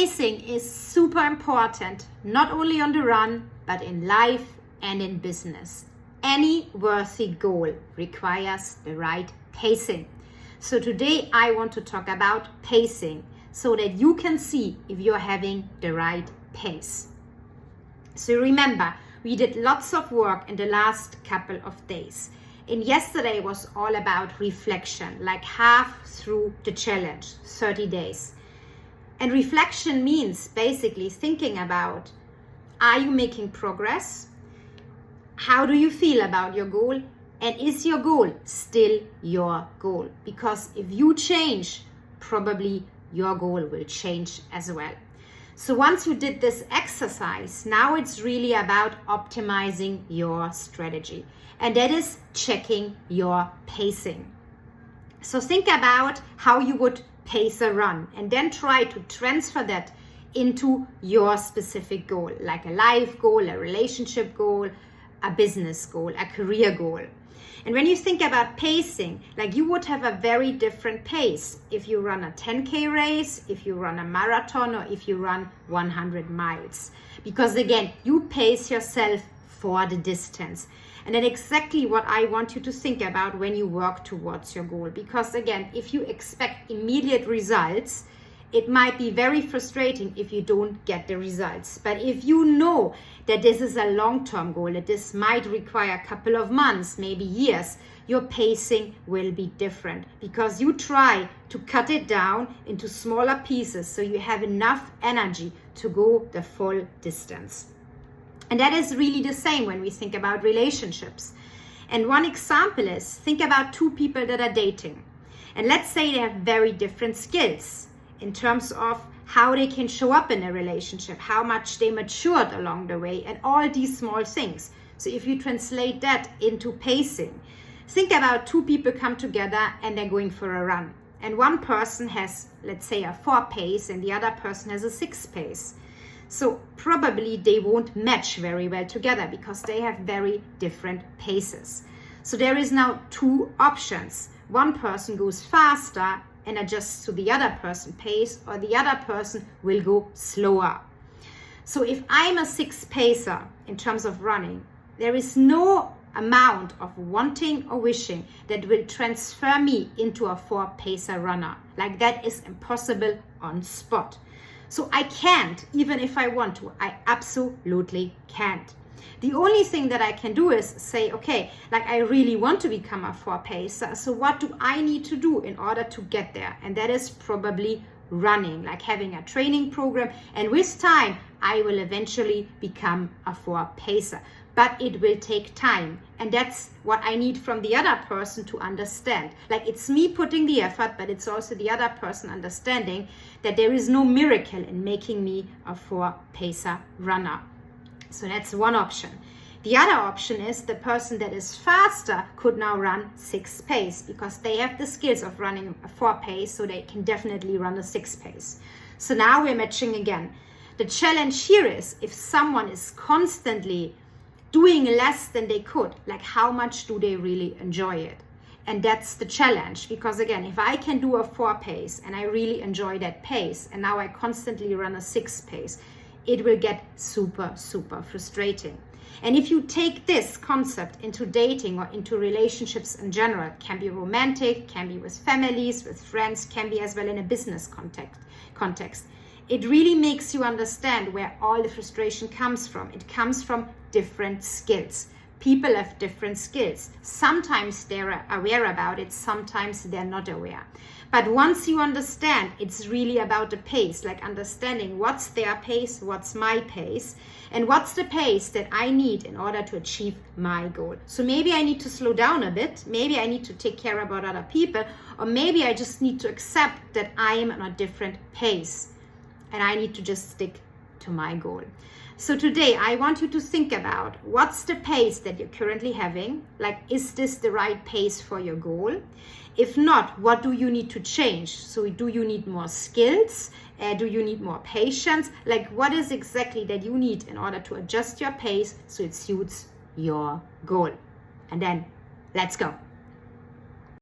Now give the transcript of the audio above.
pacing is super important, not only on the run, but in life and in business. Any worthy goal requires the right pacing. So today I want to talk about pacing so that you can see if you're having the right pace. So remember, we did lots of work in the last couple of days. And yesterday was all about reflection, like half through the challenge, 30 days. And reflection means basically thinking about, are you making progress? How do you feel about your goal? And is your goal still your goal? Because if you change, probably your goal will change as well. So once you did this exercise, now it's really about optimizing your strategy. And that is checking your pacing. So think about how you would pace a run and then try to transfer that into your specific goal, like a life goal, a relationship goal, a business goal, a career goal. And when you think about pacing, like you would have a very different pace if you run a 10K race, if you run a marathon, or if you run 100 miles. Because again, you pace yourself for the distance. And that's exactly what I want you to think about when you work towards your goal. Because again, if you expect immediate results, it might be very frustrating if you don't get the results. But if you know that this is a long-term goal, that this might require a couple of months, maybe years, your pacing will be different because you try to cut it down into smaller pieces so you have enough energy to go the full distance. And that is really the same when we think about relationships. And one example is, think about two people that are dating. And let's say they have very different skills in terms of how they can show up in a relationship, how much they matured along the way, and all these small things. So if you translate that into pacing, think about two people come together and they're going for a run. And one person has, let's say, a 4 pace and the other person has a 6 pace. So probably they won't match very well together because they have very different paces. So there is now 2 options. One person goes faster and adjusts to the other person's pace, or the other person will go slower. So if I'm a 6 pacer in terms of running, there is no amount of wanting or wishing that will transfer me into a 4 pacer runner. Like that is impossible on spot. So I can't, even if I want to, I absolutely can't. The only thing that I can do is say, okay, like I really want to become a 4 pacer. So what do I need to do in order to get there? And that is probably running, like having a training program. And with time, I will eventually become a 4 pacer. But it will take time. And that's what I need from the other person to understand. Like it's me putting the effort, but it's also the other person understanding that there is no miracle in making me a 4 pacer runner. So that's one option. The other option is the person that is faster could now run 6 pace because they have the skills of running a 4 pace, so they can definitely run a 6 pace. So now we're matching again. The challenge here is if someone is constantly doing less than they could, like how much do they really enjoy it? And that's the challenge, because again, if I can do a 4 pace and I really enjoy that pace, and now I constantly run a 6 pace, it will get super, super frustrating. And if you take this concept into dating or into relationships in general, it can be romantic, can be with families, with friends, can be as well in a business context. It really makes you understand where all the frustration comes from. It comes from different skills. People have different skills. Sometimes they're aware about it, sometimes they're not aware. But once you understand, it's really about the pace, like understanding what's their pace, what's my pace, and what's the pace that I need in order to achieve my goal. So maybe I need to slow down a bit, maybe I need to take care about other people, or maybe I just need to accept that I am on a different pace and I need to just stick to my goal. So today I want you to think about what's the pace that you're currently having. Like, is this the right pace for your goal? If not, what do you need to change? So do you need more skills? Do you need more patience? Like, what is exactly that you need in order to adjust your pace so it suits your goal? And then let's go.